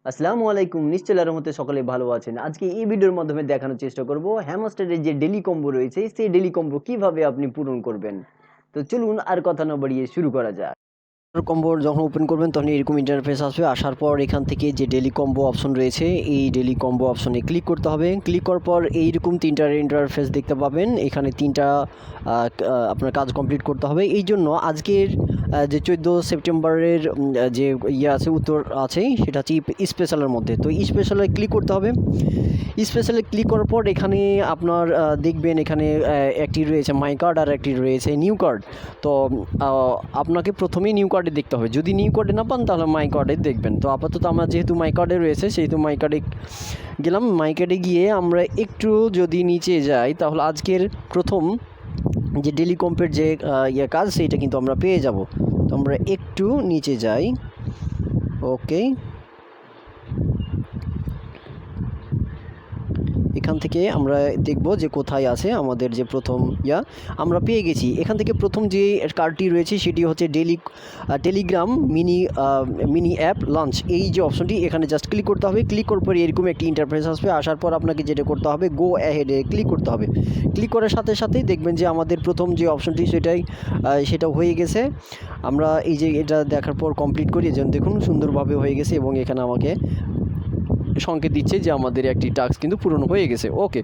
আসসালামু আলাইকুম। নিশ্চয়ই আল্লাহর রহমতে সকলে ভালো আছেন। আজকে এই ভিডিওর মাধ্যমে দেখানোর চেষ্টা করব হ্যামস্টারের যে ডেইলি কম্বো রয়েছে সেই ডেইলি কম্বো কিভাবে আপনি পূরণ করবেন। তো চলুন আর কথা না বাড়িয়ে শুরু করা যাক। কম্বো যখন ওপেন করবেন তখন এরকম ইন্টারফেস আসবে। আসার পর এখান থেকে যে ডেইলি কম্বো অপশন রয়েছে এই ডেইলি কম্বো অপশনে ক্লিক করতে হবে। ক্লিক করার পর এইরকম তিনটার ইন্টারফেস দেখতে পাবেন। এখানে তিনটা আপনার কাজ কমপ্লিট করতে হবে। এই জন্য আজকের যে 14 সেপ্টেম্বরের যে আছে উত্তর আছে সেটা হচ্ছে স্পেশালের মধ্যে। তো স্পেশালে ক্লিক করতে হবে। স্পেশালে ক্লিক করার পর এখানে আপনার দেখবেন এখানে একটি রয়েছে মাই কার্ড আর একটি রয়েছে নিউ কার্ড। তো আপনাকে প্রথমেই নিউ কার্ডে দেখতে হবে। যদি নিউ কার্ডে না পান তাহলে মাই কার্ডে দেখবেন। তো আপাতত আমার যেহেতু মাই কার্ডে রয়েছে সেহেতু মাই কার্ডে গেলাম। মাই কার্ডে গিয়ে আমরা একটু যদি নিচে যাই তাহলে আজকের প্রথম যে ডেইলি কম্পের যে কাজ সেইটা কিন্তু আমরা পেয়ে যাব। তো আমরা একটু নিচে যাই। ওকে, এখান থেকে আমরা দেখব যে কোথায় আছে আমাদের যে প্রথম আমরা পেয়ে গেছি। এখান থেকে প্রথম যে কার্ডটি রয়েছে সেটি হচ্ছে টেলিগ্রাম মিনি অ্যাপ লঞ্চ। এই যে অপশনটি এখানে জাস্ট ক্লিক করতে হবে। ক্লিক করার পর এরকম একটি ইন্টারফেস আসবে। আসার পর আপনাকে যেটা করতে হবে গো অ্যাহেডে ক্লিক করতে হবে। ক্লিক করার সাথে সাথেই দেখবেন যে আমাদের প্রথম যে অপশনটি সেটা হয়ে গেছে। আমরা এই যে এটা দেখার পর কমপ্লিট করি, যেন দেখুন সুন্দরভাবে হয়ে গেছে এবং এখানে আমাকে সংকেত দিচ্ছে যে আমাদের একটি টাস্ক কিন্তু পূরণ হয়ে গেছে। ওকে,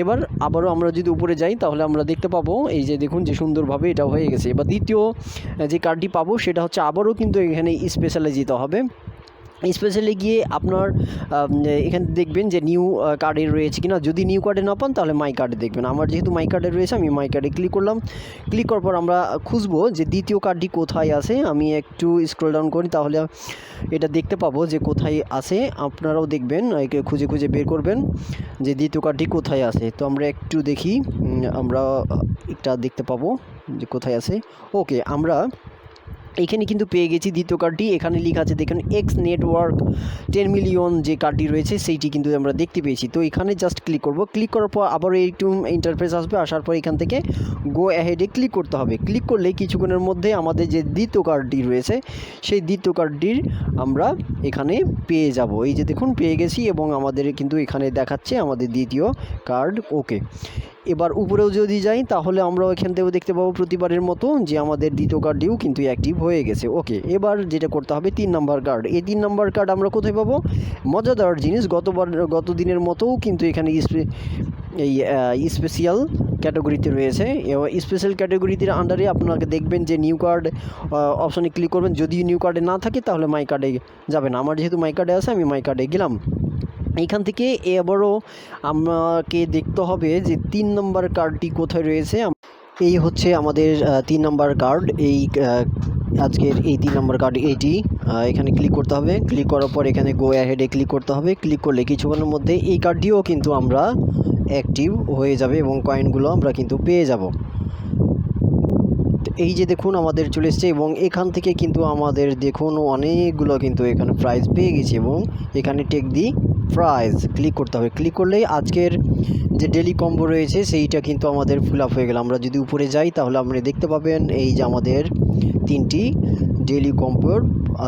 এবার আবারও আমরা যদি উপরে যাই তাহলে আমরা দেখতে পাবো এই যে দেখুন যে সুন্দরভাবে এটা হয়ে গেছে। এবার দ্বিতীয় যে কার্ডটি পাবো সেটা হচ্ছে আবারও কিন্তু এখানে স্পেশালে যেতে হবে। স্পেশালি গিয়ে আপনার এখানে দেখবেন যে নিউ কার্ডে রয়েছে কিনা। যদি নিউ কার্ডে না পান তাহলে মাই কার্ডে দেখবেন। আমার যেহেতু মাই কার্ডে রয়েছে আমি মাই কার্ডে ক্লিক করলাম। ক্লিক করার পর আমরা খুঁজবো যে দ্বিতীয় কার্ডটি কোথায় আছে। আমি একটু স্ক্রল ডাউন করি তাহলে এটা দেখতে পাবো যে কোথায় আছে। আপনারাও দেখবেন, একে খুঁজে খুঁজে বের করবেন যে দ্বিতীয় কার্ডটি কোথায় আছে। তো আমরা একটু দেখি, আমরা এটা দেখতে পাবো যে কোথায় আছে। ওকে, আমরা এখানে কিন্তু পেয়ে গেছি দ্বিতীয় কার্ডটি। এখানে লেখা আছে দেখুন এক্স নেটওয়ার্ক 10 মিলিয়ন যে কার্ডটি রয়েছে সেইটি কিন্তু আমরা দেখতে পেয়েছি। তো এখানে জাস্ট ক্লিক করব। ক্লিক করার পর আবারও একটু ইন্টারফেস আসবে। আসার পর এখান থেকে গো অ্যাহেডে ক্লিক করতে হবে। ক্লিক করলে কিছুক্ষণের মধ্যে আমাদের যে দ্বিতীয় কার্ডটি রয়েছে সেই দ্বিতীয় কার্ডটির আমরা এখানে পেয়ে যাব। এই যে দেখুন পেয়ে গেছি এবং আমাদের কিন্তু এখানে দেখাচ্ছে আমাদের দ্বিতীয় কার্ড। ওকে, এবার উপরেও যদি যাই তাহলে আমরা এখান থেকেও দেখতে পাবো প্রতিবারের মতো যে আমাদের দ্বিতীয় কার্ডটিও কিন্তু অ্যাক্টিভ হয়ে গেছে। ওকে, এবার যেটা করতে হবে 3 নাম্বার কার্ড। এই 3 নাম্বার কার্ড আমরা কোথায় পাবো? মজাদার জিনিস, গত দিনের মতোও কিন্তু এখানে এই স্পেশাল ক্যাটাগরিতে রয়েছে। এবং স্পেশাল ক্যাটাগরিটির আন্ডারে আপনাকে দেখবেন যে নিউ কার্ড অপশনে ক্লিক করবেন। যদি নিউ কার্ডে না থাকে তাহলে মাই কার্ডে যাবেন। আমার যেহেতু মাই কার্ডে আছে আমি মাই কার্ডে গেলাম। এইখান থেকে এবারও আমাকে দেখতে হবে যে 3 নম্বর কার্ডটি কোথায় রয়েছে। এই হচ্ছে আমাদের 3 নম্বর কার্ড। আজকের এই 3 নম্বর কার্ড এইটি। এখানে ক্লিক করতে হবে। ক্লিক করার পর এখানে গো অ্যাহেডে ক্লিক করতে হবে। ক্লিক করলে কিছুক্ষণের মধ্যে এই কার্ডটিও কিন্তু আমরা অ্যাক্টিভ হয়ে যাবে এবং কয়েনগুলো আমরা কিন্তু পেয়ে যাব। এই যে দেখুন আমাদের চলে এসছে এবং এখান থেকে কিন্তু আমাদের দেখুন অনেকগুলো কিন্তু এখানে প্রাইজ পেয়ে গেছি এবং এখানে টেক দি প্রাইজ ক্লিক করতে হবে। ক্লিক করলেই আজকের যে ডেলি কম্বো রয়েছে সেইটা কিন্তু আমাদের ফুল আপ হয়ে গেল। আমরা যদি উপরে যাই তাহলে আপনি দেখতে পাবেন এই যে আমাদের 3টি ডেলি কম্বোর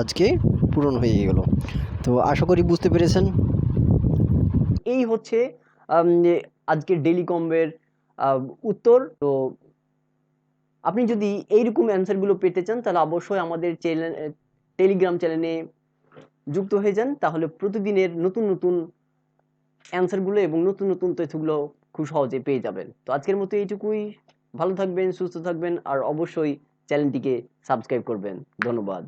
আজকে পূরণ হয়ে গেল। তো আশা করি বুঝতে পেরেছেন। এই হচ্ছে যে আজকের ডেইলি কম্বের উত্তর। তো আপনি যদি এইরকম অ্যান্সারগুলো পেতে চান তাহলে অবশ্যই আমাদের টেলিগ্রাম চ্যানেলে যুক্ত হয়ে যান। তাহলে প্রতিদিনের নতুন নতুন অ্যান্সারগুলো এবং নতুন নতুন তথ্যগুলো খুব সহজে পেয়ে যাবেন। তো আজকের মতো এইটুকুই। ভালো থাকবেন, সুস্থ থাকবেন আর অবশ্যই চ্যানেলটিকে সাবস্ক্রাইব করবেন। ধন্যবাদ।